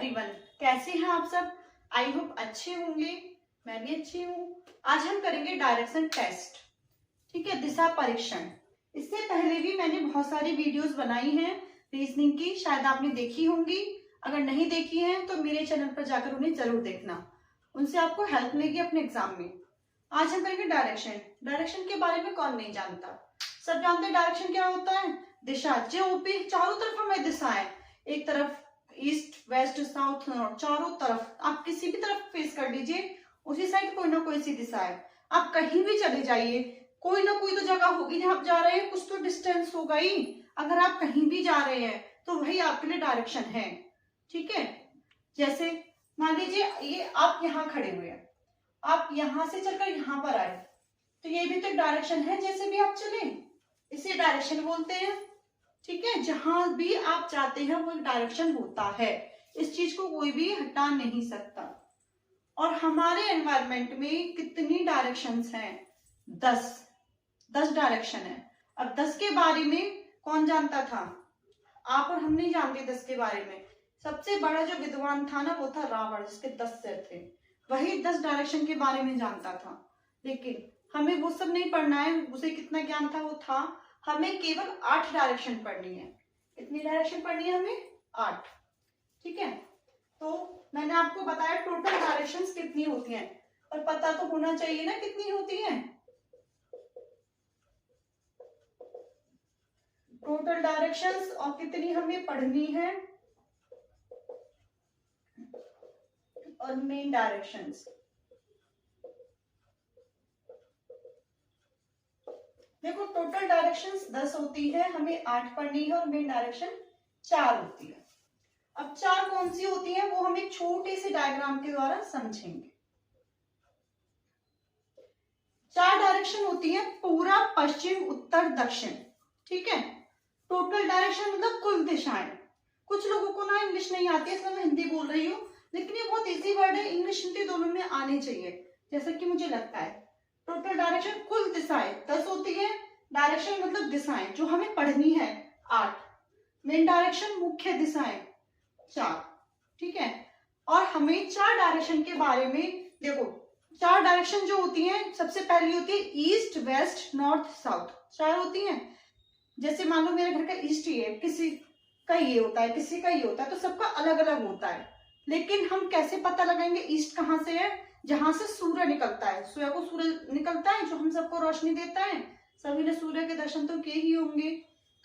Everyone, कैसे हैं आप सब। आई होप अच्छे होंगे, मैं भी अच्छी हूँ। आज हम करेंगे डायरेक्शन टेस्ट, ठीक है, दिशा परीक्षण। इससे पहले भी मैंने बहुत सारी वीडियोस बनाई हैं रीजनिंग की, शायद आपने देखी होंगी। अगर नहीं देखी हैं तो मेरे चैनल पर जाकर उन्हें जरूर देखना, उनसे आपको हेल्प मिलेगी अपने एग्जाम में। आज हम करेंगे डायरेक्शन। डायरेक्शन के बारे में कौन नहीं जानता, सब जानते हैं डायरेक्शन क्या होता है। दिशा, जो ऊपर चारों तरफ हमें दिशाएं, एक तरफ ईस्ट वेस्ट साउथ नॉर्थ, चारों तरफ आप किसी भी तरफ फेस कर लीजिए, उसी साइड कोई ना कोई सी दिशा है। आप कहीं भी चले जाइए, कोई ना कोई तो जगह होगी जहां आप जा रहे हैं, कुछ तो डिस्टेंस होगा ही। अगर आप कहीं भी जा रहे हैं तो वही आपके लिए डायरेक्शन है, ठीक है। जैसे मान लीजिए ये आप यहाँ खड़े हुए हैं, आप यहां से चलकर यहाँ पर आए, तो ये भी तो डायरेक्शन है, जैसे भी आप चले इसे डायरेक्शन बोलते हैं, ठीक है। जहां भी आप जाते हैं वो डायरेक्शन होता है, इस चीज को कोई भी हटा नहीं सकता। और हमारे एनवायरमेंट में कितनी डायरेक्शंस हैं? 10 डायरेक्शन है। अब 10 के बारे में कौन जानता था? आप और हम नहीं जानते 10 के बारे में। सबसे बड़ा जो विद्वान था ना, वो था रावण, जिसके 10 सिर थे। वही 10 डायरेक्शन के बारे में जानता था। लेकिन हमें वो सब नहीं पढ़ना है, उसे कितना ज्ञान था वो था। हमें केवल 8 डायरेक्शन पढ़नी है। कितनी डायरेक्शन पढ़नी है हमें? 8, ठीक है। तो मैंने आपको बताया टोटल डायरेक्शंस कितनी होती हैं, और पता तो होना चाहिए ना कितनी होती हैं। टोटल डायरेक्शंस और कितनी हमें पढ़नी है, और मेन डायरेक्शंस। देखो टोटल डायरेक्शंस 10 होती है, हमें 8 पढ़नी है, और मेन डायरेक्शन 4 होती है। अब 4 कौन सी होती है वो हम एक छोटे से डायग्राम के द्वारा समझेंगे। 4 डायरेक्शन होती है, पूरा पश्चिम उत्तर दक्षिण, ठीक है। टोटल डायरेक्शन मतलब कुल दिशाएं। कुछ लोगों को ना इंग्लिश नहीं आती है, इसलिए मैं हिंदी बोल रही हूँ, लेकिन ये बहुत इजी वर्ड है, इंग्लिश हिंदी दोनों में आने चाहिए, जैसा कि मुझे लगता है। टोटल डायरेक्शन कुल दिशाएं 10 होती है, डायरेक्शन मतलब दिशाएं जो हमें पढ़नी है 8, मेन डायरेक्शन मुख्य दिशाएं 4, ठीक है। और हमें 4 डायरेक्शन के बारे में देखो, 4 डायरेक्शन जो होती हैं, सबसे पहली होती है ईस्ट वेस्ट नॉर्थ साउथ, 4 होती हैं। जैसे मान लो मेरे घर का ईस्ट ही है, किसी का ये होता है, किसी का ये होता है, तो सबका अलग अलग होता है। लेकिन हम कैसे पता लगाएंगे ईस्ट कहाँ से है? जहां से सूर्य निकलता है, सूर्य को सूर्य निकलता है जो हम सबको रोशनी देता है। सभी ने सूर्य के दर्शन तो किए ही होंगे।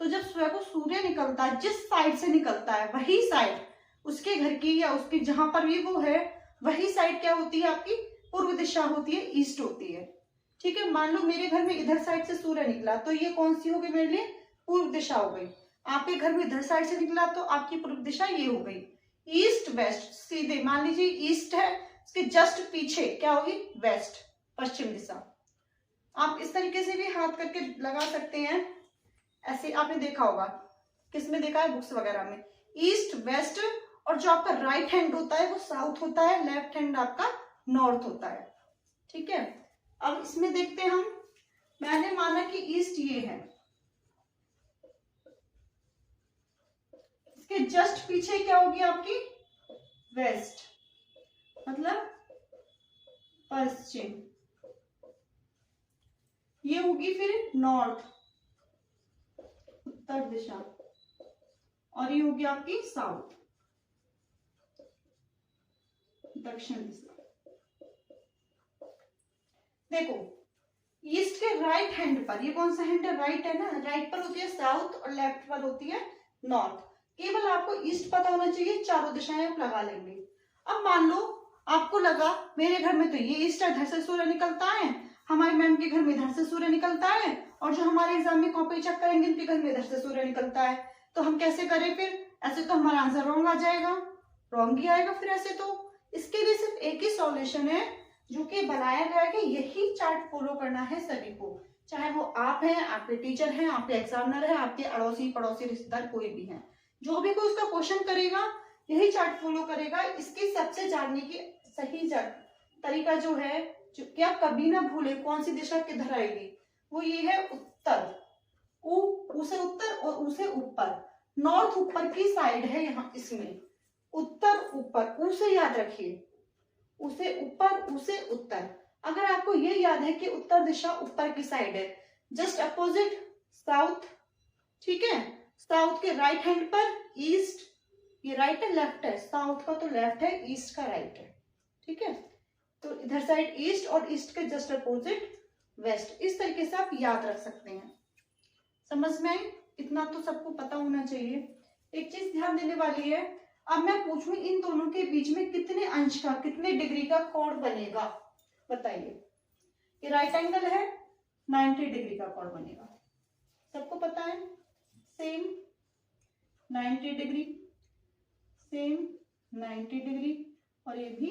तो जब सूर्य को सूर्य निकलता है, जिस साइड से निकलता है वही साइड उसके घर की या उसकी जहां पर भी वो है, वही साइड क्या होती है? आपकी पूर्व दिशा होती है, ईस्ट होती है, ठीक है। मान लो मेरे घर में इधर साइड से सूर्य निकला, तो ये कौन सी हो गई मेरे लिए? पूर्व दिशा हो गई। आपके घर में इधर साइड से निकला तो आपकी पूर्व दिशा ये हो गई। ईस्ट वेस्ट सीधे, मान लीजिए ईस्ट है, इसके जस्ट पीछे क्या होगी? वेस्ट, पश्चिम दिशा। आप इस तरीके से भी हाथ करके लगा सकते हैं, ऐसे आपने देखा होगा, किसमें देखा है? बुक्स वगैरह में। ईस्ट वेस्ट, और जो आपका राइट हैंड होता है वो साउथ होता है, लेफ्ट हैंड आपका नॉर्थ होता है, ठीक है। अब इसमें देखते हैं हम, मैंने माना कि ईस्ट ये है, इसके जस्ट पीछे क्या होगी आपकी? वेस्ट, मतलब पश्चिम। ये होगी फिर नॉर्थ, उत्तर दिशा, और ये होगी आपकी साउथ, दक्षिण दिशा। देखो ईस्ट के राइट हैंड पर, ये कौन सा हैंड है? राइट है ना, राइट पर होती है साउथ और लेफ्ट पर होती है नॉर्थ। केवल आपको ईस्ट पता होना चाहिए, चारों दिशाएं आप लगा लेंगे। अब मान लो आपको लगा मेरे घर में तो ये ईस्ट है, इधर से सूर्य निकलता है, हमारी मैम के घर में इधर से सूर्य निकलता है, और जो हमारे एग्जाम में कॉपी चेक करेंगे उनके घर में इधर से सूर्य निकलता है। तो हम कैसे करें फिर? ऐसे तो हमारा आंसर रॉन्ग आ जाएगा, रॉन्ग ही आएगा फिर ऐसे तो। इसके लिए सिर्फ एक ही सॉल्यूशन है जो कि बनाया गया है कि यही चार्ट फॉलो करना है सभी को, चाहे वो आप हैं, आपके टीचर हैं, आपके एग्जामिनर हैं, आपके अड़ोसी पड़ोसी रिश्तेदार कोई भी है, जो भी कोई उसका क्वेश्चन करेगा यही चार्ट फॉलो करेगा। इसकी सबसे जानने की सही तरीका जो है, जो कि आप कभी ना भूले कौन सी दिशा किधर आएगी, वो ये है उत्तर। उ से उत्तर और उ से ऊपर, नॉर्थ ऊपर की साइड है यहाँ इसमें, उत्तर ऊपर, ऊ से याद रखिए, उसे ऊपर, उसे उत्तर। अगर आपको ये याद है कि उत्तर दिशा ऊपर की साइड है, जस्ट अपोजिट साउथ, ठीक है, साउथ के राइट हैंड पर ईस्ट, ये राइट है लेफ्ट है, साउथ का तो लेफ्ट है, ईस्ट का राइट है, ठीक है, तो इधर साइड ईस्ट और ईस्ट के जस्ट अपोजिट वेस्ट। इस तरीके से आप याद रख सकते हैं। समझ में आई? इतना तो सबको पता होना चाहिए। एक चीज ध्यान देने वाली है, अब मैं पूछूं इन दोनों के बीच में कितने अंश का, कितने डिग्री का कोण बनेगा, बताइए। ये राइट एंगल है, 90 डिग्री का कोण बनेगा, सबको पता है। सेम 90 डिग्री, सेम 90 डिग्री, और ये भी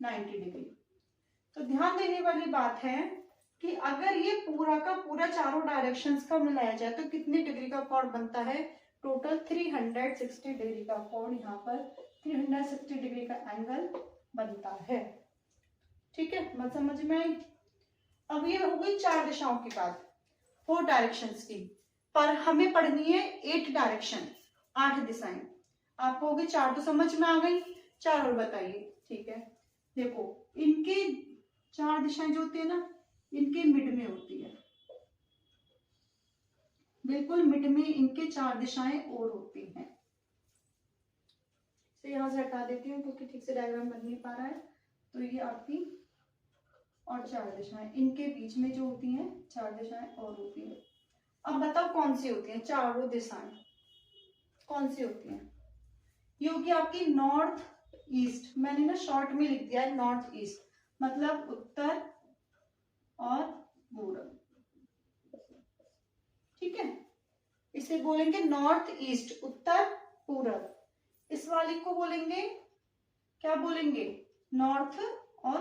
90 डिग्री। तो ध्यान देने वाली बात है कि अगर ये पूरा का पूरा चारों डायरेक्शंस का मिलाया जाए तो कितने डिग्री का कोण बनता है, टोटल 360 डिग्री का कोण, यहाँ पर 360 डिग्री का एंगल बनता है, ठीक है, मत समझ में आई। अब ये हो गई 4 दिशाओं की बात, 4 डायरेक्शंस की, पर हमें पढ़नी है 8 डायरेक्शन, 8 दिशाएं। आपको हो गई 4 तो समझ में आ गई, 4 और बताइए, ठीक है। देखो इनके 4 दिशाएं जो होती है ना, इनके मिड में होती है, बिल्कुल मिड में इनके 4 दिशाएं और होती हैं। तो यहां से हटा देती हूँ क्योंकि ठीक से डायग्राम बन नहीं पा रहा है। तो ये आपकी और 4 दिशाएं, इनके बीच में जो होती हैं 4 दिशाएं और होती है। अब बताओ कौन सी होती हैं चारों दिशाएं, कौन सी होती हैं? ये होगी आपकी नॉर्थ ईस्ट, मैंने ना शॉर्ट में लिख दिया है नॉर्थ ईस्ट, मतलब उत्तर और पूर्व, ठीक है, इसे बोलेंगे नॉर्थ ईस्ट, उत्तर पूर्व। इस वाली को बोलेंगे, क्या बोलेंगे, नॉर्थ और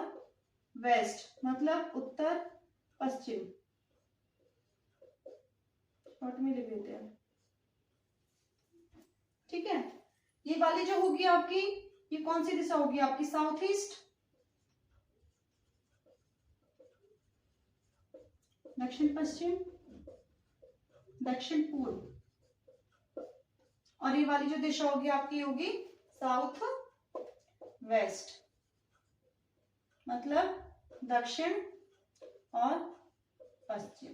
वेस्ट, मतलब उत्तर पश्चिम, शॉर्ट में लिख देते हैं, ठीक है। ये वाली जो होगी आपकी, ये कौन सी दिशा होगी आपकी, साउथ ईस्ट, दक्षिण पश्चिम, दक्षिण पूर्व, और ये वाली जो दिशा होगी आपकी होगी साउथ वेस्ट, मतलब दक्षिण और पश्चिम।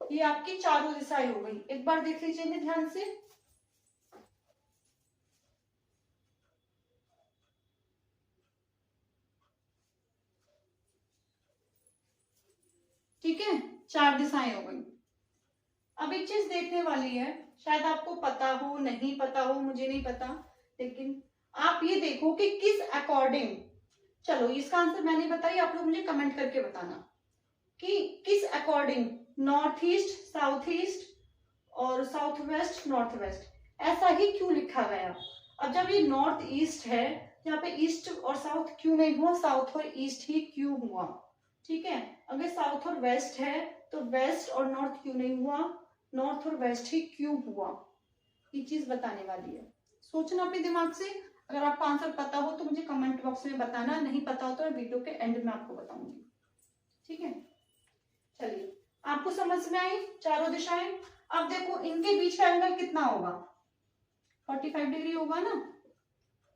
ये आपकी चारों दिशाएं हो गई। एक बार देख लीजिए ध्यान से, ठीक है, 4 दिशाएं हो गई। अब एक चीज देखने वाली है, शायद आपको पता हो, नहीं पता हो, मुझे नहीं पता, लेकिन आप ये देखो कि किस अकॉर्डिंग, चलो इसका आंसर मैंने बताई, आप लोग मुझे कमेंट करके बताना कि किस according north east south east और साउथ वेस्ट नॉर्थ वेस्ट, ऐसा ही क्यों लिखा गया। अब जब ये नॉर्थ ईस्ट है, यहाँ पे ईस्ट और साउथ क्यों नहीं हुआ, साउथ और ईस्ट ही क्यों हुआ, ठीक है। अगर साउथ और वेस्ट है तो वेस्ट और नॉर्थ क्यों नहीं हुआ, नॉर्थ और वेस्ट ही क्यों हुआ, ये चीज बताने वाली है। सोचना अपने दिमाग से, अगर आपको आंसर पता हो तो मुझे कमेंट बॉक्स में बताना, नहीं पता हो तो मैं वीडियो के एंड में आपको बताऊंगी, ठीक है। चलिए, आपको समझ में आई चारों दिशाएं। अब देखो इनके बीच का एंगल कितना होगा, 45 डिग्री होगा ना,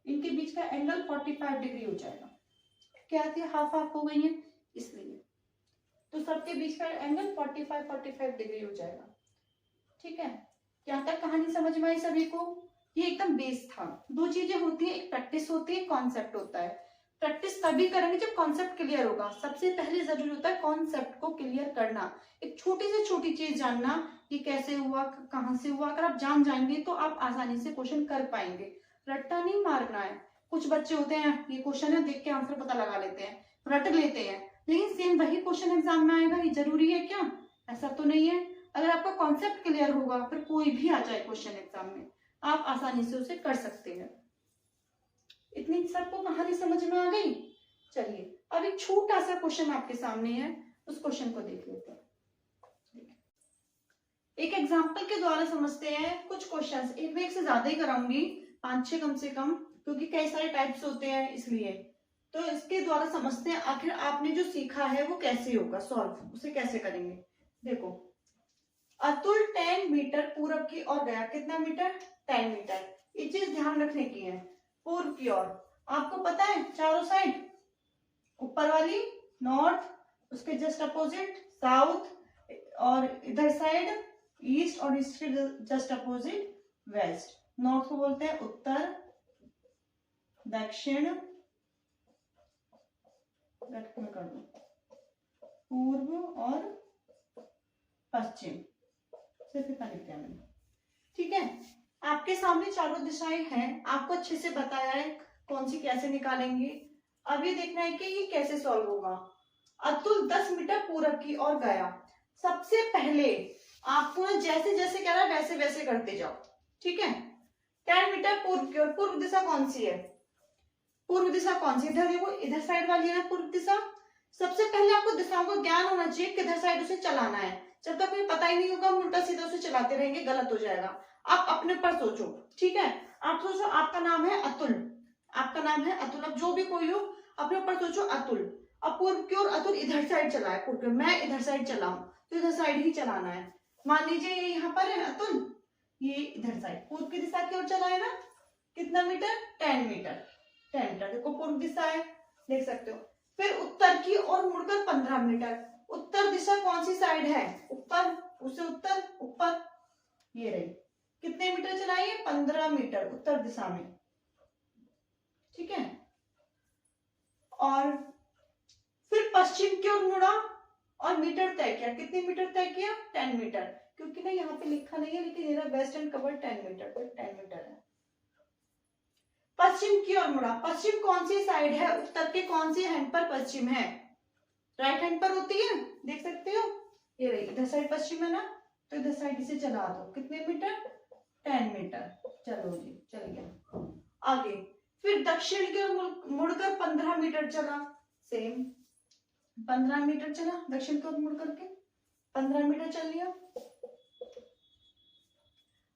इनके बीच का एंगल 45 डिग्री हो जाएगा, क्या आती है, हाफ हाफ हो गई है इसलिए, तो सबके बीच का एंगल 45 डिग्री हो जाएगा, ठीक है। यहाँ तक कहानी समझ में आई सभी को? ये एकदम बेस था। 2 चीजें होती है, एक प्रैक्टिस होती है, कॉन्सेप्ट होता है। प्रैक्टिस तभी करेंगे जब कॉन्सेप्ट क्लियर होगा। सबसे पहले जरूरी होता है कॉन्सेप्ट को क्लियर करना, एक छोटी से छोटी चीज जानना, ये कैसे हुआ, कहाँ से हुआ। अगर आप जान जाएंगे तो आप आसानी से क्वेश्चन कर पाएंगे, रट्टा नहीं मारना है। कुछ बच्चे होते हैं, ये क्वेश्चन है, देख के आंसर पता लगा लेते हैं, रट लेते हैं, लेकिन सेम वही क्वेश्चन एग्जाम में आएगा, ये जरूरी है क्या? ऐसा तो नहीं है। अगर आपका कॉन्सेप्ट क्लियर होगा, फिर कोई भी आ जाए क्वेश्चन एग्जाम में, आप आसानी से उसे कर सकते हैं। इतनी सबको कहानी समझ में आ गई? चलिए, अब एक छोटा सा क्वेश्चन आपके सामने है, उस क्वेश्चन को देख लेते हैं। एक एग्जाम्पल के द्वारा समझते हैं कुछ क्वेश्चंस। एक से ज्यादा ही कराऊंगी, 5-6 कम से कम, क्योंकि कई सारे टाइप्स होते हैं इसलिए। तो इसके द्वारा समझते हैं आखिर आपने जो सीखा है वो कैसे होगा सॉल्व, उसे कैसे करेंगे। देखो, अतुल 10 मीटर पूरब की ओर गया, कितना मीटर, 10 मीटर। ये ये चीज ध्यान रखने की है। पूर्व की ओर आपको पता है चारों साइड, ऊपर वाली नॉर्थ, उसके जस्ट अपोजिट साउथ, और इधर साइड ईस्ट, और इसके जस्ट अपोजिट वेस्ट। नॉर्थ को बोलते हैं उत्तर, दक्षिण, कर दो, पूर्व और पश्चिम। सिर्फ इतना लिख दिया मैंने, ठीक है। आपके सामने चारों दिशाएं हैं, आपको अच्छे से बताया है कौन सी कैसे निकालेंगे। अब ये देखना है कि ये कैसे सॉल्व होगा। अतुल 10 मीटर पूरब की ओर गया। सबसे पहले आपको ना जैसे जैसे कह रहा है वैसे वैसे करते जाओ, ठीक है। 10 मीटर पूर्व की ओर, पूर्व दिशा कौन सी है? पूर्व दिशा कौन सी? इधर देखो, इधर साइड वाली है ना पूर्व दिशा। सबसे पहले आपको दिशाओं का ज्ञान होना चाहिए, किधर साइड उसे चलाना है। जब तक हमें पता ही नहीं होगा, हम उल्टा सीधा उसे चलाते रहेंगे, गलत हो जाएगा। आप अपने पर सोचो, ठीक है। आप सोचो आपका नाम है अतुल, आपका नाम है अतुल। अब जो भी कोई हो अपने ऊपर सोचो अतुल। अब पूर्व की ओर अतुल इधर साइड चला है, पूर्व की ओर मैं इधर साइड चलाऊं तो इधर साइड ही चलाना है। मान लीजिए ये यहाँ पर है अतुल, ये इधर साइड पूर्व की दिशा की ओर चला है ना, कितना मीटर? 10 मीटर। 10 मीटर देखो पूर्व दिशा है, देख सकते हो। फिर उत्तर की ओर मुड़कर 15 मीटर। उत्तर दिशा कौन सी साइड है? ऊपर, उससे उत्तर ऊपर, ये रही। कितने मीटर चलाइए? 15 मीटर उत्तर दिशा में, ठीक है। और फिर पश्चिम की ओर मुड़ा और मीटर तय किया। कितने मीटर तय किया? 10 मीटर। क्योंकि ना यहाँ पे लिखा नहीं है, लेकिन मेरा वेस्ट एंड कवर 10 मीटर, तो 10 मीटर है। पश्चिम की ओर मुड़ा। पश्चिम कौन सी साइड है? उत्तर के कौन सी हैंड पर पश्चिम है? राइट हैंड पर होती है, देख सकते हो, ये रही। इधर साइड पश्चिम है ना, तो इधर साइड इसे चला दो। कितने मीटर? 10 मीटर। चलो जी, चल गया आगे। फिर दक्षिण की ओर मुड़कर 15 मीटर चला। सेम 15 मीटर चला, दक्षिण की ओर मुड़ करके 15 मीटर चल लिया।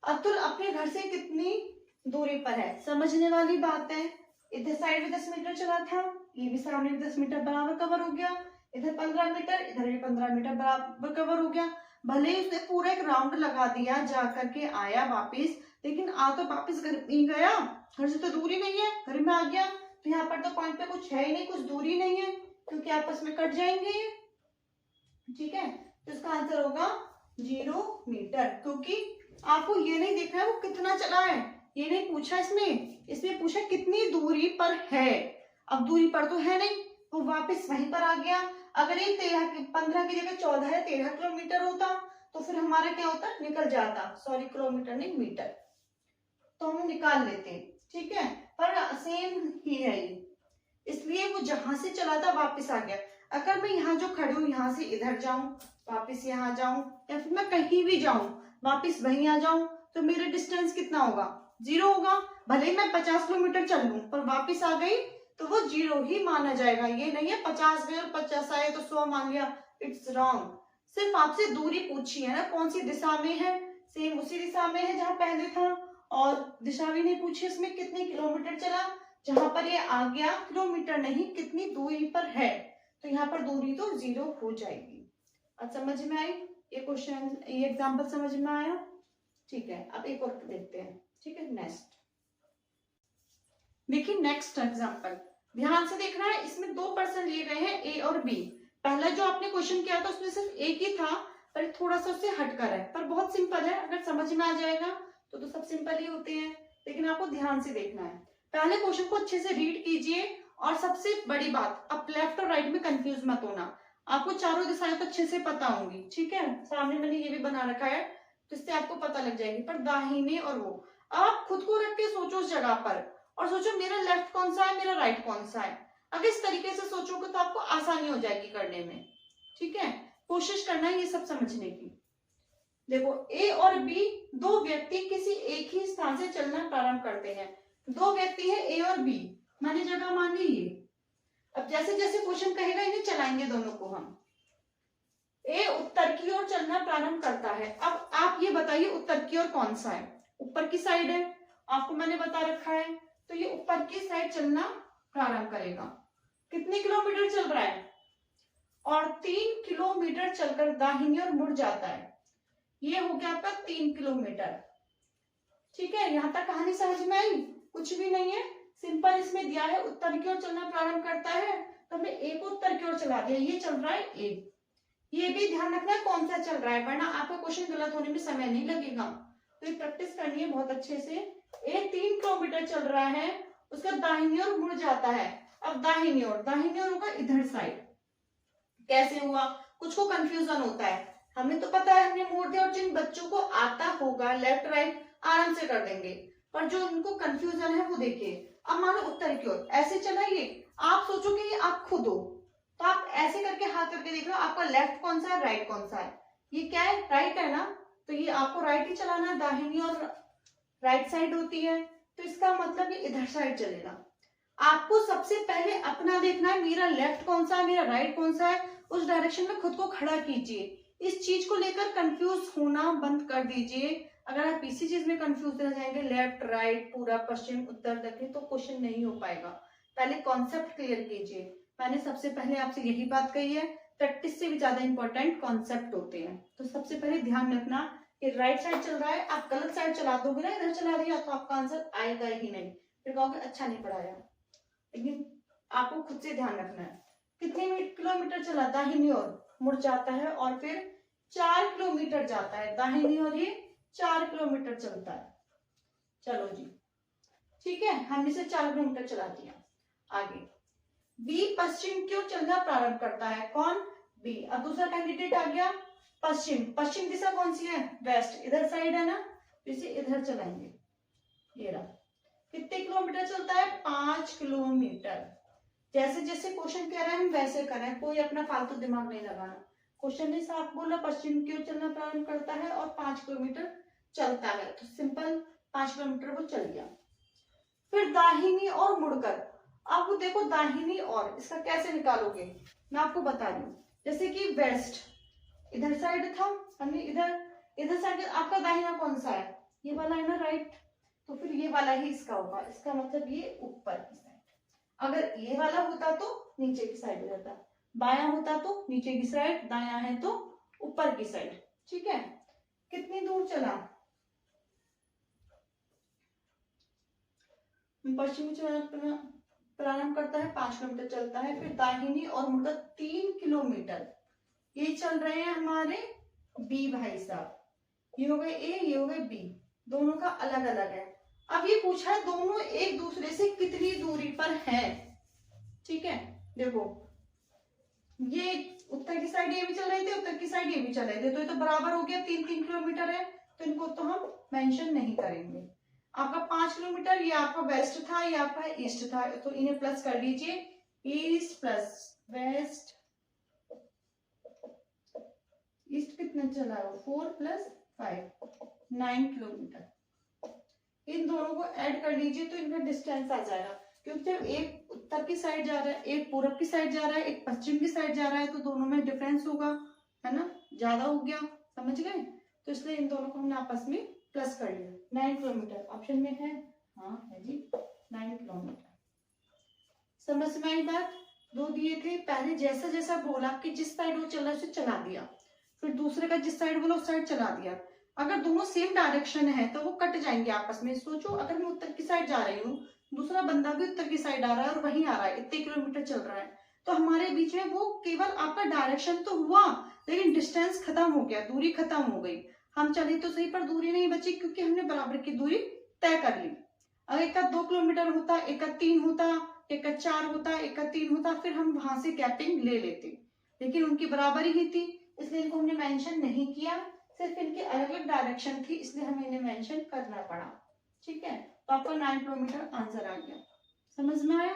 अतुल अपने घर से कितनी दूरी पर है? समझने वाली बात है। इधर साइड में 10 मीटर चला था, ये भी सामने 10 मीटर बराबर कवर हो गया। इधर 15 मीटर, इधर भी 15 मीटर बराबर कवर हो गया। भले ही उसने पूरा एक राउंड लगा दिया, जा करके आया वापिस, लेकिन आ तो वापिस घर नहीं गया, घर से तो दूरी नहीं है, घर में आ गया। तो यहाँ पर तो पॉइंट पे कुछ है ही नहीं, कुछ दूरी नहीं है, क्योंकि आपस में कट जाएंगे, ठीक है। तो इसका आंसर होगा 0 मीटर, क्योंकि आपको ये नहीं देखना है वो कितना चला है, ये नहीं पूछा इसमें पूछा कितनी दूरी पर है। अब दूरी पर तो है नहीं, वो वापस वहीं पर आ गया। अगर ये 15 की जगह 14 है, 13 किलोमीटर होता तो फिर हमारा क्या होता? निकल जाता, सॉरी किलोमीटर नहीं मीटर, तो हम निकाल लेते, ठीक है। पर सेम ही है ये, इसलिए वो जहां से चला था वापस आ गया। अगर मैं यहाँ जो खड़ी हूँ, यहाँ से इधर जाऊं, वापस यहाँ जाऊं, या फिर मैं कहीं भी जाऊं वापस वहीं आ जाऊं, तो मेरा डिस्टेंस कितना होगा? 0 होगा। भले मैं 50 किलोमीटर चल लूं, पर वापस आ गई तो वो 0 ही माना जाएगा। ये नहीं है 50 गए और 50 आए तो 100 मान लिया, इट्स रॉन्ग। सिर्फ आपसे दूरी पूछी है ना, कौन सी दिशा में है, सेम उसी दिशा में है जहां पहले था, और दिशा भी नहीं पूछी इसमें कितने किलोमीटर चला, जहां पर ये आ गया किलोमीटर नहीं, कितनी दूरी पर है, तो यहाँ पर दूरी तो 0 हो जाएगी। अब समझ में आई ये क्वेश्चन, ये एग्जाम्पल समझ में आया? ठीक है, अब एक और देखते हैं, ठीक है। नेक्स्ट देखिए, नेक्स्ट एग्जाम्पल ध्यान से देखना है। इसमें 2 पर्सन लिए गए हैं, ए और बी। पहला जो आपने क्वेश्चन किया था उसमें सिर्फ एक ही था, पर थोड़ा सा उससे हटकर है, पर बहुत सिंपल है। अगर समझ में आ जाएगा तो सब सिंपल ही होते हैं, लेकिन आपको ध्यान से देखना है। पहले क्वेश्चन को अच्छे से रीड कीजिए, और सबसे बड़ी बात, अब लेफ्ट और राइट में कंफ्यूज मत होना। आपको चारों दिशाएं तो अच्छे से पता होंगी, ठीक है। सामने मैंने ये भी बना रखा है, तो इससे आपको पता लग जाएगी। पर दाहिने और वो, आप खुद को रख के सोचो उस जगह पर, और सोचो मेरा लेफ्ट कौन सा है, मेरा राइट कौन सा है। अगर इस तरीके से सोचोगे तो आपको आसानी हो जाएगी करने में, ठीक है। कोशिश करना है ये सब समझने की। देखो, ए और बी 2 व्यक्ति किसी एक ही स्थान से चलना प्रारंभ करते हैं। 2 व्यक्ति है ए और बी, मैंने जगह मान ली ये। अब जैसे जैसे क्वेश्चन कहेगा इन्हें चलाएंगे दोनों को हम। ए उत्तर की ओर चलना प्रारंभ करता है। अब आप ये बताइए उत्तर की ओर कौन सा है? ऊपर की साइड है, आपको मैंने बता रखा है, तो ये ऊपर की साइड चलना प्रारंभ करेगा। कितने किलोमीटर चल रहा है? और 3 किलोमीटर चलकर दाहिनी ओर मुड़ जाता है। ये हो गया आपका 3 किलोमीटर। ठीक है, यहाँ तक कहानी समझ में आई? कुछ भी नहीं है, सिंपल इसमें दिया है उत्तर की ओर चलना प्रारंभ करता है, तो हमने ए को उत्तर की ओर चला दिया, ये चल रहा है ए। ये भी ध्यान रखना है कौन सा चल रहा है, वरना आपका क्वेश्चन गलत होने में समय नहीं लगेगा। तो ये प्रैक्टिस करनी है बहुत अच्छे से। ए 3 किलोमीटर चल रहा है, उसका दाहिनी ओर मुड़ जाता है। अब दाहिनी ओर होगा इधर साइड। कैसे हुआ? कुछ को कंफ्यूजन होता है, हमें तो पता है हमने मोड़ दिया, और जिन बच्चों को आता होगा लेफ्ट राइट आराम से कर देंगे, पर जो उनको कंफ्यूजन है वो देखिए। अब मानो उत्तर की ओर ऐसे चलाइए, आप सोचोगे ये आप खुद हो, तो आप ऐसे करके हाथ करके देख लो आपका लेफ्ट कौन सा है, राइट कौन सा है। ये क्या है? राइट है ना, तो ये आपको राइट ही चलाना है, दाहिनी और राइट साइड होती है, तो इसका मतलब ये इधर साइड चलेगा। आपको सबसे पहले अपना देखना है, मेरा लेफ्ट कौन सा है, मेरा राइट कौन सा है, उस डायरेक्शन में खुद को खड़ा कीजिए। इस चीज को लेकर कंफ्यूज होना बंद कर दीजिए। अगर आप इसी चीज में कंफ्यूज रह जाएंगे, लेफ्ट राइट पूरब पश्चिम उत्तर दक्षिण, तो क्वेश्चन नहीं हो पाएगा। पहले कॉन्सेप्ट क्लियर कीजिए। मैंने सबसे पहले आपसे यही बात कही है, प्रैक्टिस से भी ज्यादा इंपॉर्टेंट कॉन्सेप्ट होते हैं। तो सबसे पहले ध्यान रखना कि राइट साइड चल रहा है, आप गलत साइड चला दोगे ना, इधर चला दिया, तो आपका आंसर आएगा ही नहीं, फिर कहोगे अच्छा नहीं पढ़ाया। लेकिन आपको खुद से ध्यान रखना है। कितने किलोमीटर चला? दाहिनी ओर मुड़ जाता है, और फिर 4 किलोमीटर जाता है दाहिनी ओर, ये 4 किलोमीटर चलता है। चलो जी, ठीक है, हमने से 4 किलोमीटर चला दिया। आगे बी पश्चिम की ओर चलना प्रारंभ करता है। कौन? बी। अब दूसरा कैंडिडेट आ गया पश्चिम। पश्चिम दिशा कौन सी है? वेस्ट, इधर साइड है ना, इसे इधर चलाएंगे। ये रहा। कितने किलोमीटर चलता है? 5 किलोमीटर। जैसे जैसे क्वेश्चन कह रहे हैं हम वैसे करें, कोई अपना फालतू दिमाग नहीं लगाना। क्वेश्चन ने साफ बोला पश्चिम की ओर चलना प्रारंभ करता है और 5 किलोमीटर चलता है, तो सिंपल 5 किलोमीटर वो चल गया। फिर दाहिनी और मुड़कर, अब वो देखो दाहिनी और, इसका कैसे निकालोगे मैं आपको बता रही हूँ। जैसे कि वेस्ट इधर साइड था, हमने इधर साइड, आपका दाहिना कौन सा है? ये वाला है ना, राइट, तो फिर ये वाला ही इसका होगा। इसका मतलब ये ऊपर की साइड। अगर ये वाला होता तो नीचे की साइड हो जाता, बायां होता तो नीचे की साइड, दायां है तो ऊपर की साइड। ठीक है, कितनी दूर चला? पश्चिमी चरण प्रारंभ करता है, 5 किलोमीटर चलता है। फिर दाहिनी और मुड़कर 3 किलोमीटर, ये चल रहे हैं हमारे बी भाई साहब। ये हो गए ए, ये हो गए बी, दोनों का अलग अलग है। अब ये पूछा है दोनों एक दूसरे से कितनी दूरी पर है। ठीक है, देखो ये उत्तर की साइड ये भी चल रहे थे, उत्तर की साइड ये भी चल रहे थे, तो ये तो बराबर हो गया, 3-3 किलोमीटर है, तो इनको तो हम मेंशन नहीं करेंगे। आपका 5 किलोमीटर, ये आपका वेस्ट था, ये आपका ईस्ट था, तो इन्हें प्लस कर लीजिए, ईस्ट प्लस वेस्ट। ईस्ट कितना चला है? 4 प्लस 5, 9 किलोमीटर। इन दोनों को ऐड कर लीजिए तो इनका डिस्टेंस आ जाएगा, क्योंकि जब एक उत्तर की साइड जा रहा है, एक पूरब की साइड जा रहा है, एक पश्चिम की साइड जा रहा है, तो दोनों में डिफरेंस होगा, है ना, ज्यादा हो गया, समझ गए? तो इसलिए इन दोनों को हमने आपस में प्लस कर लिया। 9 किलोमीटर ऑप्शन में है, हाँ है जी, 9 किलोमीटर। समझ में आई बात? 2 दिए थे, पहले जैसा जैसा बोला कि जिस साइड वो चला उसे चला दिया, फिर दूसरे का जिस साइड बोला उस साइड चला दिया। अगर दोनों सेम डायरेक्शन है तो वो कट जाएंगे आपस में। सोचो अगर मैं उत्तर की साइड जा रही हूँ, दूसरा बंदा भी उत्तर की साइड आ रहा है और वहीं आ रहा है, इतने किलोमीटर चल रहा है, तो हमारे बीच में वो केवल आपका डायरेक्शन तो हुआ, लेकिन डिस्टेंस खत्म हो गया, दूरी खत्म हो गई। हम चले तो सही पर दूरी नहीं बची, क्योंकि हमने बराबर की दूरी तय कर ली। अगर एक का 2 किलोमीटर होता, एक का 3 होता, एक का 4 होता, एक का 3 होता, फिर हम वहां से गैपिंग ले लेते, लेकिन उनकी बराबरी ही थी, इसलिए इनको हमने मेंशन नहीं किया। सिर्फ इनकी अलग अलग डायरेक्शन थी, इसलिए हमें इन्हें मेंशन करना पड़ा। ठीक है, तो आपका 9 किलोमीटर आंसर आ गया। समझ में आया?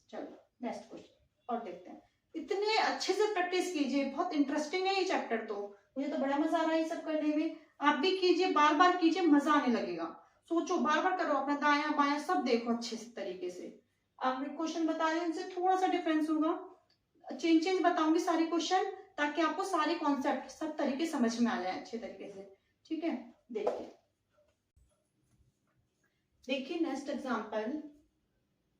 चलो नेक्स्ट क्वेश्चन और देखते हैं। इतने अच्छे से प्रैक्टिस कीजिए, बहुत इंटरेस्टिंग है ये चैप्टर, तो मुझे तो बड़ा मजा आ रहा है ये सब करने में। आप भी कीजिए, बार बार कीजिए, मजा आने लगेगा। सोचो, बार बार करो, अपना दायां बायां सब देखो अच्छे से तरीके से। आपने क्वेश्चन बताए उनसे थोड़ा सा डिफरेंस होगा, चेंज बताऊंगी सारे क्वेश्चन, ताकि आपको सारे कॉन्सेप्ट सब तरीके समझ में आ जाए अच्छे तरीके से। ठीक है, देखिए नेक्स्ट एग्जांपल,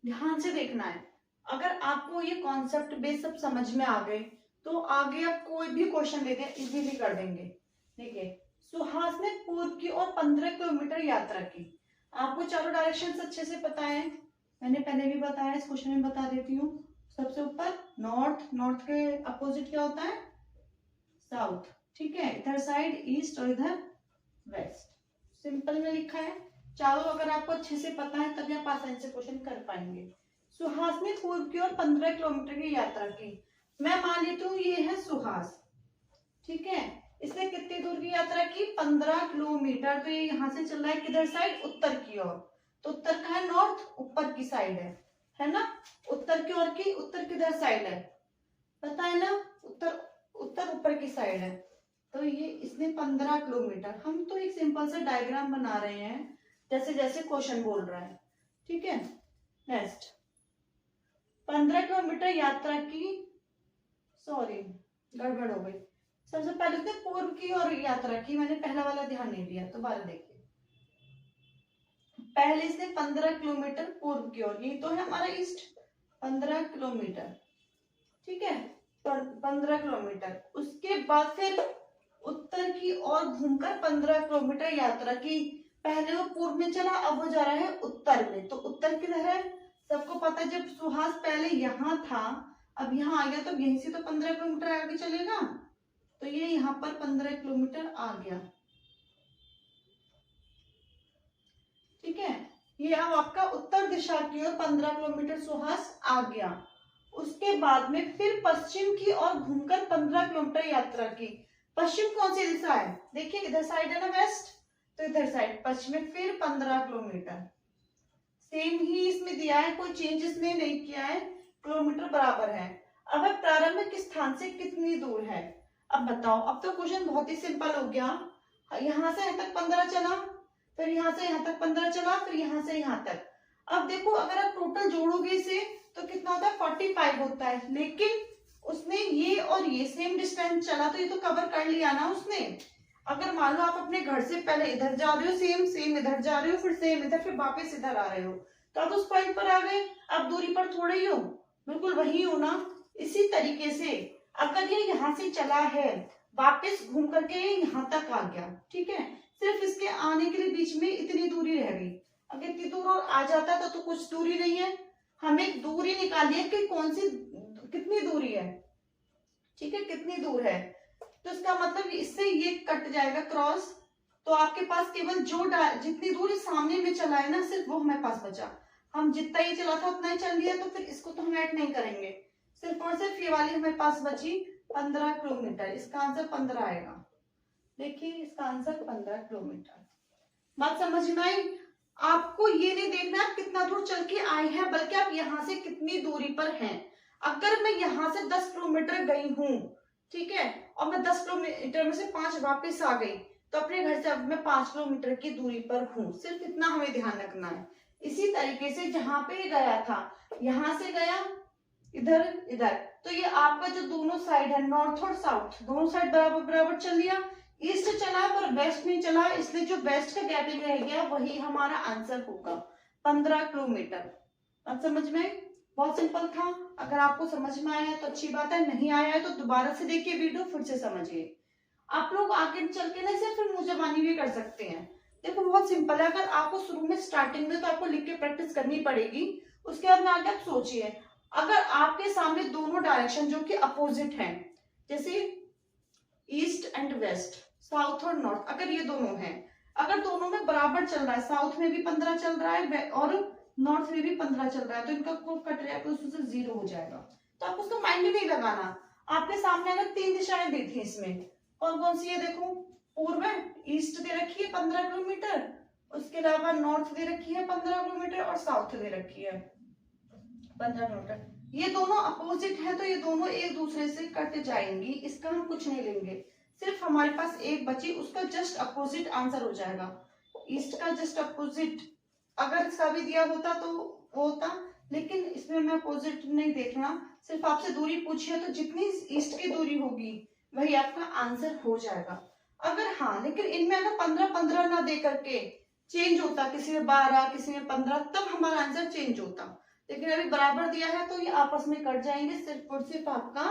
ध्यान से देखना है। अगर आपको ये कॉन्सेप्ट बेस सब समझ में आ गए, तो आगे आप कोई भी क्वेश्चन देते हैं इजीली कर देंगे। देखिए सुहास ने पूर्व की ओर 15 किलोमीटर यात्रा की। आपको चारों डायरेक्शन अच्छे से पता है, मैंने पहले भी बताया, इस क्वेश्चन में बता देती हूँ। सबसे ऊपर नॉर्थ, नॉर्थ के अपोजिट क्या होता है? साउथ, ठीक है। इधर साइड ईस्ट और इधर वेस्ट, सिंपल में लिखा है। चारों अगर आपको अच्छे से पता है तभी आप आसानी से क्वेश्चन कर पाएंगे। सुहास ने पूर्व की ओर 15 किलोमीटर की यात्रा की। मैं मान लेती हूँ ये है सुहास, ठीक है। इसने कितनी दूर की यात्रा की? 15 किलोमीटर। तो ये यहाँ से चल रहा है किधर साइड? उत्तर की ओर। तो उत्तर का है नॉर्थ, ऊपर की साइड है ना? उत्तर की ओर की, उत्तर किधर साइड है? पता है ना? उत्तर, उत्तर ऊपर की साइड है। तो ये इसने 15 किलोमीटर, हम तो एक सिंपल सा डायग्राम बना रहे हैं जैसे जैसे क्वेश्चन बोल रहा है, ठीक है। नेक्स्ट, 15 किलोमीटर यात्रा की, सॉरी गड़बड़ हो गई। सबसे पहले उसने पूर्व की ओर यात्रा की, मैंने पहला वाला ध्यान नहीं दिया, दोबारा देखिए। पहले इसने 15 किलोमीटर पूर्व की ओर, ये तो है हमारा ईस्ट, 15 किलोमीटर, ठीक है, 15 किलोमीटर। उसके बाद फिर उत्तर की ओर घूमकर 15 किलोमीटर यात्रा की। पहले वो पूर्व में चला, अब वो जा रहा है उत्तर में। तो उत्तर किधर है? सबको पता है, जब सुहास पहले यहाँ था, अब यहाँ आ गया, तो यहीं से तो 15 किलोमीटर आगे चलेगा। तो ये यहाँ पर 15 किलोमीटर आ गया, ठीक है। ये अब आपका उत्तर दिशा की ओर 15 किलोमीटर सुहास आ गया। उसके बाद में फिर पश्चिम की ओर घूमकर 15 किलोमीटर यात्रा की। पश्चिम कौन सी दिशा है? देखिए इधर साइड है ना वेस्ट, तो इधर साइड पश्चिम में फिर 15 किलोमीटर। सेम ही इसमें दिया है, कोई चेंज इसमें नहीं किया है, किलोमीटर बराबर है। अब प्रारंभिक स्थान से कितनी दूर है? अब बताओ। अब तो क्वेश्चन बहुत ही सिंपल हो गया। यहाँ से यहाँ तक 15 चला, फिर यहाँ से यहाँ तक 15 चला, फिर यहाँ से यहाँ तक। अब देखो अगर आप टोटल जोड़ोगे इसे तो कितना होता है? 45 होता है। लेकिन उसने ये और ये सेम डिस्टेंस चला, तो ये तो कवर कर लिया ना उसने। अगर मान लो आप अपने घर से पहले इधर जा रहे हो, सेम सेम इधर जा रहे हो, फिर सेम इधर, फिर वापस इधर आ रहे हो, तो आप उस पॉइंट पर आ गए। आप दूरी पर थोड़े ही हो, बिल्कुल वही हो ना। इसी तरीके से अगर ये यहाँ से चला है, वापस घूम करके यहाँ तक आ गया, ठीक है, सिर्फ इसके आने के लिए बीच में इतनी दूरी रह गई। अगर इतनी दूर और आ जाता तो कुछ दूरी नहीं है, हमें दूरी निकाली है कि कौन सी, कितनी दूरी है, ठीक है, कितनी दूर है। तो इसका मतलब इससे ये कट जाएगा क्रॉस, तो आपके पास केवल जो जितनी दूरी सामने में चला है ना, सिर्फ वो हमारे पास बचा। हम जितना ही चला था उतना ही चल लिया, तो फिर इसको तो हम ऐड नहीं करेंगे, सिर्फ और सिर्फ ये वाली हमारे पास बची 15 किलोमीटर। इसका आंसर 15 आएगा। देखिए इसका आंसर 15 किलोमीटर। बात समझ में आई? आपको ये नहीं देखना आप कितना दूर चल के आए हैं, बल्कि आप यहाँ से कितनी दूरी पर हैं। अगर मैं यहाँ से 10 किलोमीटर गई हूँ, ठीक है, और मैं 10 किलोमीटर में से 5 वापस आ गई, तो अपने घर से अब मैं 5 किलोमीटर की दूरी पर हूँ। सिर्फ इतना हमें ध्यान रखना है। इसी तरीके से जहां पे गया था, यहां से गया इधर इधर, तो ये आपका जो दोनों साइड है, नॉर्थ और साउथ, दोनों साइड बराबर बराबर चल लिया। ईस्ट चला पर वेस्ट नहीं चला, इसलिए जो वेस्ट का गैपिंग रह गया वही हमारा आंसर होगा, 15 किलोमीटर। अब समझ में? बहुत सिंपल था। अगर आपको समझ में आया है तो अच्छी बात है, नहीं आया है तो दोबारा से देखिए वीडियो, फिर से समझिए। आप लोग आगे चल के ना सिर्फ मुंह जबानी भी कर सकते हैं। देखो बहुत सिंपल है। अगर आपको शुरू में स्टार्टिंग में तो आपको लिख के प्रैक्टिस करनी पड़ेगी, उसके बाद में आगे आप सोचिए। अगर आपके सामने दोनों डायरेक्शन जो कि अपोजिट हैं, जैसे ईस्ट एंड वेस्ट, साउथ और नॉर्थ, अगर ये दोनों हैं, अगर दोनों में बराबर चल रहा है, साउथ में भी 15 चल रहा है और नॉर्थ में भी 15 चल रहा है, तो इनका को कट रहा है तो उससे 0 हो जाएगा। तो आप उसका माइंड नहीं लगाना। आपके सामने अगर 3 दिशाएं दी थी, इसमें कौन कौन सी है? देखो, पूर्व ईस्ट दे रखी है 15 किलोमीटर, उसके अलावा नॉर्थ दे रखी है 15 किलोमीटर और साउथ दे रखी है 15 किलोमीटर। ये दोनों अपोजिट है, तो ये दोनों एक दूसरे से कट जाएंगी, इसका हम कुछ नहीं लेंगे। सिर्फ हमारे पास एक बची, उसका जस्ट अपोजिट आंसर हो जाएगा। ईस्ट का जस्ट अपोजिट, अगर इसका भी दिया होता तो वो होता, लेकिन इसमें मैं अपोजिट नहीं देखना, सिर्फ आपसे दूरी पूछी है, तो जितनी ईस्ट की दूरी होगी वही आपका आंसर हो जाएगा। अगर हाँ, लेकिन इनमें अगर 15-15 ना दे करके चेंज होता, किसी में 12 किसी में 15, तब हमारा आंसर चेंज होता। लेकिन अभी बराबर दिया है तो ये आपस में कट जाएंगे, सिर्फ और सिर्फ आपका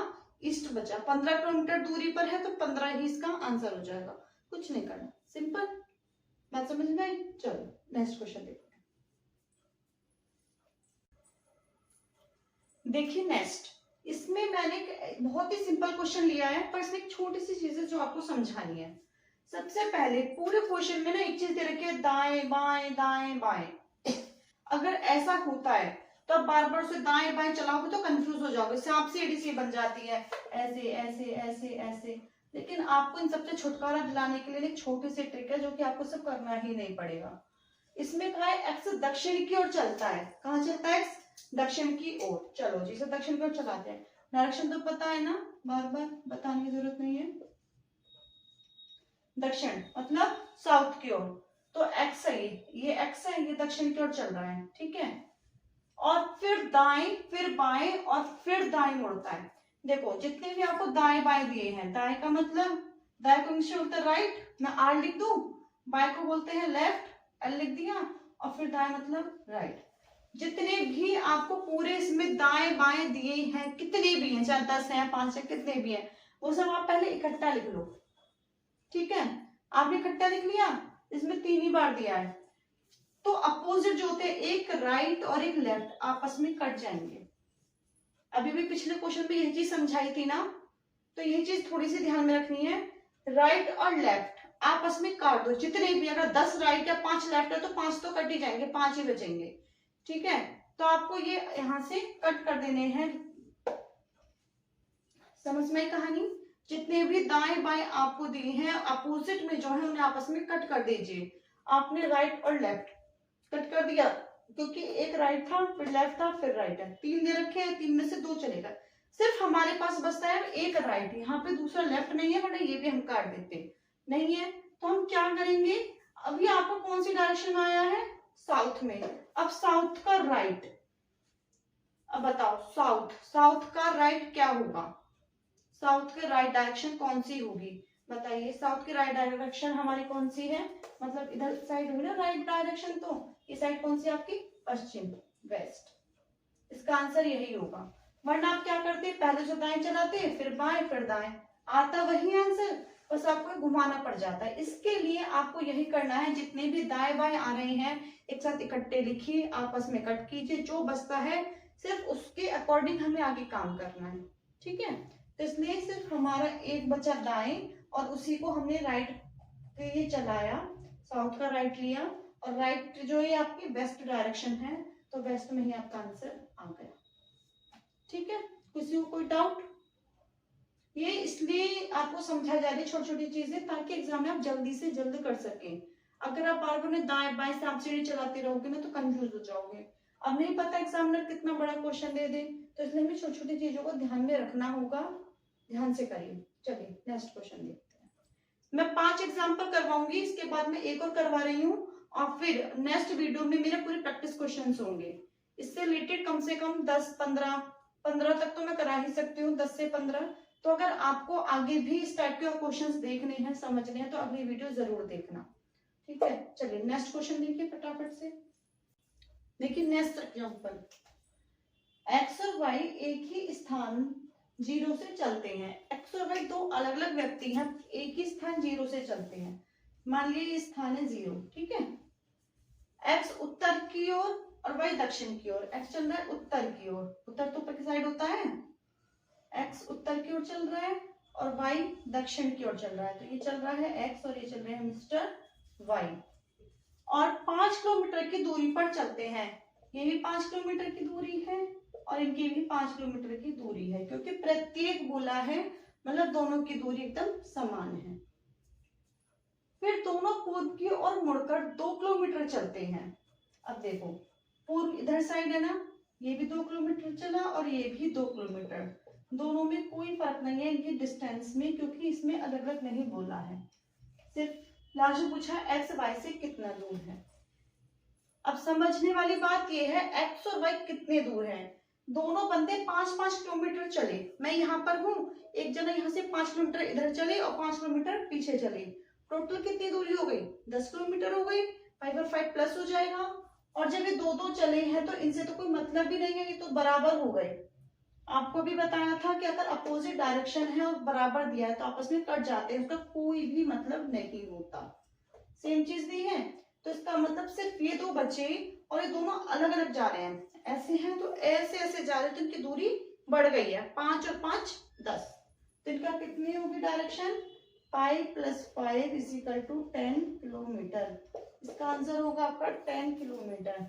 ईस्ट बचा। 15 किलोमीटर दूरी पर है तो 15 ही इसका आंसर हो जाएगा। कुछ नहीं करना, सिंपल। बात समझ में आई? चलो नेक्स्ट क्वेश्चन देखते हैं। देखिए नेक्स्ट, इसमें मैंने बहुत ही सिंपल क्वेश्चन लिया है, पर इसमें छोटी सी चीजें जो आपको समझानी है। सबसे पहले पूरे क्वेश्चन में ना एक चीज दे रखी है, दाएं बाएं दाएं बाएं। अगर ऐसा होता है तो आप बार बार उसे दाएं बाएं चलाओगे तो कंफ्यूज हो जाओगे, सांप सीढ़ी सी बन जाती है, ऐसे ऐसे ऐसे ऐसे। लेकिन आपको इन सबसे छुटकारा दिलाने के लिए एक छोटी सी ट्रिक है जो कि आपको सब करना ही नहीं पड़ेगा। इसमें कहा है एक्स दक्षिण की ओर चलता है। कहाँ चलता है? एक्स दक्षिण की ओर। चलो जी, इसे दक्षिण की ओर चलाते हैं। डायरेक्शन तो पता है ना, बार बार बताने की जरूरत नहीं है। दक्षिण मतलब साउथ की ओर, तो एक्स है, ये एक्स है, ये दक्षिण की ओर चल रहा है, ठीक है। और फिर दाएं, फिर बाएं और फिर दाएं मुड़ता है। देखो जितने भी आपको दाएं बाएं दिए हैं, दाएं का मतलब दाएं को इंग्लिश में बोलते हैं राइट, मैं आर लिख दूं, बाएं को बोलते हैं लेफ्ट, एल लिख दिया, और फिर दाएं मतलब राइट। जितने भी आपको पूरे इसमें दाएं बाएं दिए हैं, कितने भी हैं, चाहे 10 हैं 5 है, कितने भी हैं, वो सब आप पहले इकट्ठा लिख लो, ठीक है। आपने इकट्ठा लिख लिया, इसमें 3 ही बार दिया है, तो अपोजिट जो होते हैं, एक राइट और एक लेफ्ट, आपस में कट जाएंगे। अभी भी पिछले क्वेश्चन में यही चीज समझाई थी ना, तो यही चीज थोड़ी सी ध्यान में रखनी है। राइट और लेफ्ट आपस में काट दो, जितने भी, अगर 10 राइट या 5 लेफ्ट है तो 5 तो कट ही जाएंगे, 5 ही बचेंगे, ठीक है। तो आपको ये यहां से कट कर देने हैं। समझ में आई कहानी? जितने भी दाएं बाएं आपको दिए हैं, अपोजिट में जो है उन्हें आपस में कट कर दीजिए। आपने राइट और लेफ्ट कट कर दिया, क्योंकि एक राइट था, फिर लेफ्ट था, फिर राइट है, 3 दे रखे हैं, 3 में से 2 चलेगा। सिर्फ हमारे पास बचता है एक राइट, यहाँ पे दूसरा लेफ्ट नहीं है, वरना ये भी हम काट देते, नहीं है। तो हम क्या करेंगे, अभी आपको कौन सी डायरेक्शन में आया है? साउथ में। अब साउथ का राइट, अब बताओ साउथ, साउथ का राइट क्या होगा? साउथ की राइट डायरेक्शन कौन सी होगी? बताइए, साउथ की राइट डायरेक्शन हमारी कौन सी है? मतलब इधर साइड हुई ना राइट डायरेक्शन, तो ये साइड कौन सी आपकी? पश्चिम, वेस्ट। इसका आंसर यही होगा। वरना आप क्या करते, पहले जो दाएं चलाते, फिर बाएं, फिर दाएं, आता वही आंसर, बस आपको घुमाना पड़ जाता है। इसके लिए आपको यही करना है, जितने भी दाएं बाएं आ रहे हैं एक साथ इकट्ठे लिखिए, आपस में कट कीजिए, जो बचता है सिर्फ उसके अकॉर्डिंग हमें आगे काम करना है, ठीक है। तो इसलिए सिर्फ हमारा एक बचा दाएं, और उसी को हमने राइट के लिए चलाया, साउथ का राइट लिया, और राइट जो है आपकी वेस्ट डायरेक्शन है, तो वेस्ट में ही आपका आंसर आ गया, ठीक है। किसी को कोई डाउट? ये इसलिए आपको समझाई जा रही छोटी छोटी चीजें, ताकि एग्जाम में आप जल्दी से जल्द कर सकें। अगर आप बार बार दाएं बाएं सांप सीढ़ी चलाते रहोगे ना, तो कंफ्यूज हो जाओगे। अब नहीं पता एग्जामिनर कितना बड़ा क्वेश्चन दे दे, तो इसलिए हमें छोटी छोटी चीजों को ध्यान में रखना होगा, ध्यान से करिए। चलिए नेक्स्ट क्वेश्चन देखते हैं। मैं 5 एग्जाम्पल करवाऊंगी, इसके बाद मैं एक और करवा रही हूँ, और फिर नेक्स्ट वीडियो में मेरे पूरे प्रैक्टिस क्वेश्चंस होंगे। इससे रिलेटेड कम से कम 10-15 तक तो मैं करा ही सकती हूँ, 10 से 15। तो अगर आपको आगे भी इस टाइप के क्वेश्चंस देखने हैं, समझने हैं, तो अगली वीडियो जरूर देखना, ठीक है। चलिए नेक्स्ट क्वेश्चन देखिए फटाफट से। देखिए नेक्स्ट एग्जाम्पल, एक्स और वाई एक ही स्थान 0 से चलते हैं। एक्स और वाई 2 अलग अलग व्यक्ति हैं, एक ही स्थान 0 से चलते हैं। मान लीजिए ये स्थान है 0, ठीक है। एक्स उत्तर की ओर और वाई दक्षिण की ओर। एक्स चल रहा है उत्तर की ओर, उत्तर तो ऊपर की साइड होता है, एक्स उत्तर की ओर चल रहा है और वाई दक्षिण की ओर चल रहा है। तो ये चल रहा है एक्स और ये चल रहे हैं मिस्टर वाई, और 5 किलोमीटर की दूरी पर चलते हैं। ये भी 5 किलोमीटर की दूरी है और इनकी भी 5 किलोमीटर की दूरी है, क्योंकि प्रत्येक बोला है, मतलब दोनों की दूरी एकदम समान है। फिर दोनों पूर्व की ओर मुड़कर 2 किलोमीटर चलते हैं। अब देखो पूर्व इधर साइड है ना, ये भी 2 किलोमीटर चला और ये भी 2 किलोमीटर, दोनों में कोई फर्क नहीं है इनकी डिस्टेंस में, क्योंकि इसमें अलग अलग नहीं बोला है, सिर्फ लास्ट में पूछा एक्स वाई से कितना दूर है। अब समझने वाली बात यह है, एक्स और वाई कितने दूर हैं। दोनों बंदे 5-5 किलोमीटर चले, मैं यहाँ पर हूँ, एक जना यहाँ से 5 किलोमीटर इधर चले और 5 किलोमीटर पीछे चले, टोटल कितनी दूरी हो गई? 10 किलोमीटर हो गई। 5 और 5 प्लस हो जाएगा। और जब ये 2-2 चले हैं तो इनसे तो कोई मतलब भी नहीं है, ये तो बराबर हो गए। आपको भी बताया था कि अगर अपोजिट डायरेक्शन है और बराबर दिया है तो आपस में कट जाते हैं, उसका कोई भी मतलब नहीं होता। सेम चीज दी है तो इसका मतलब सिर्फ ये दो बचे और ये दोनों अलग अलग जा रहे हैं, ऐसे हैं तो ऐसे ऐसे जा रहे हैं तो इनकी दूरी बढ़ गई है, 5 और 5 10, तो इनका कितनी होगी डायरेक्शन, 5 + 5 = 10 किलोमीटर। इसका आंसर होगा आपका 10 किलोमीटर।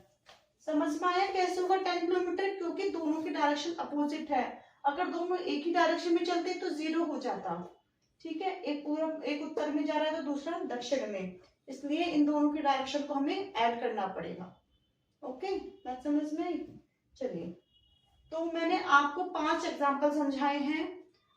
समझ में आया कैसे होगा 10 किलोमीटर, क्योंकि दोनों की डायरेक्शन अपोजिट है। अगर दोनों एक ही डायरेक्शन में चलते तो 0 हो जाता। ठीक है, एक पूरब एक उत्तर में जा रहा है तो दूसरा दक्षिण में, इसलिए इन दोनों की डायरेक्शन को हमें ऐड करना पड़ेगा। ओके, बात समझ में आई। चलिए, तो मैंने आपको 5 एग्जाम्पल समझाए हैं,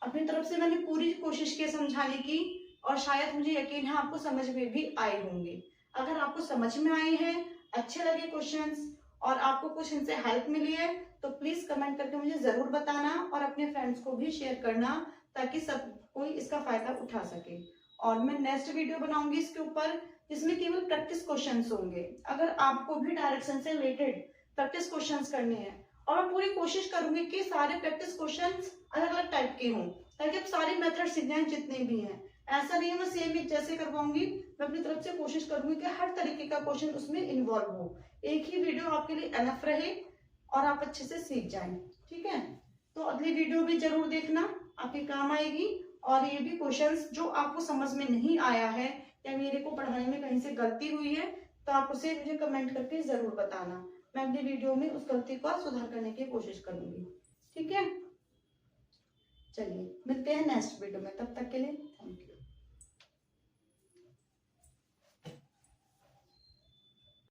अपनी तरफ से मैंने पूरी कोशिश की समझाने की, और शायद मुझे यकीन है आपको समझ में भी आए होंगे। अगर आपको समझ में आए हैं, अच्छे लगे क्वेश्चंस और आपको कुछ इनसे हेल्प मिली है तो प्लीज कमेंट करके मुझे जरूर बताना और अपने फ्रेंड्स को भी शेयर करना, ताकि सब कोई इसका फायदा उठा सके। और मैं नेक्स्ट वीडियो बनाऊंगी इसके ऊपर, जिसमें केवल प्रैक्टिस क्वेश्चंस होंगे। अगर आपको भी डायरेक्शन से रिलेटेड प्रैक्टिस क्वेश्चंस करने हैं, और मैं पूरी कोशिश करूंगी कि सारे प्रैक्टिस क्वेश्चंस अलग अलग टाइप के हों, ताकि आप सारे मेथड सीख जाएं जितने भी हैं। ऐसा नहीं है मैं सेम एक जैसे करवाऊंगी, मैं अपनी तरफ से कोशिश करूंगी कि हर तरीके का क्वेश्चन उसमें इन्वॉल्व हो। एक ही वीडियो आपके लिए एनफ रहे और आप अच्छे से सीख जाएं। ठीक है, तो अगली वीडियो भी जरूर देखना, आपके काम आएगी। और ये भी क्वेश्चंस जो आपको समझ में नहीं आया है या मेरे को पढ़ाने में कहीं से गलती हुई है तो आप उसे मुझे कमेंट करके जरूर बताना, मैं अगली वीडियो में उस गलती का सुधार करने की कोशिश करूंगी। ठीक है, चलिए मिलते हैं नेक्स्ट वीडियो में, तब तक के लिए थैंक यू।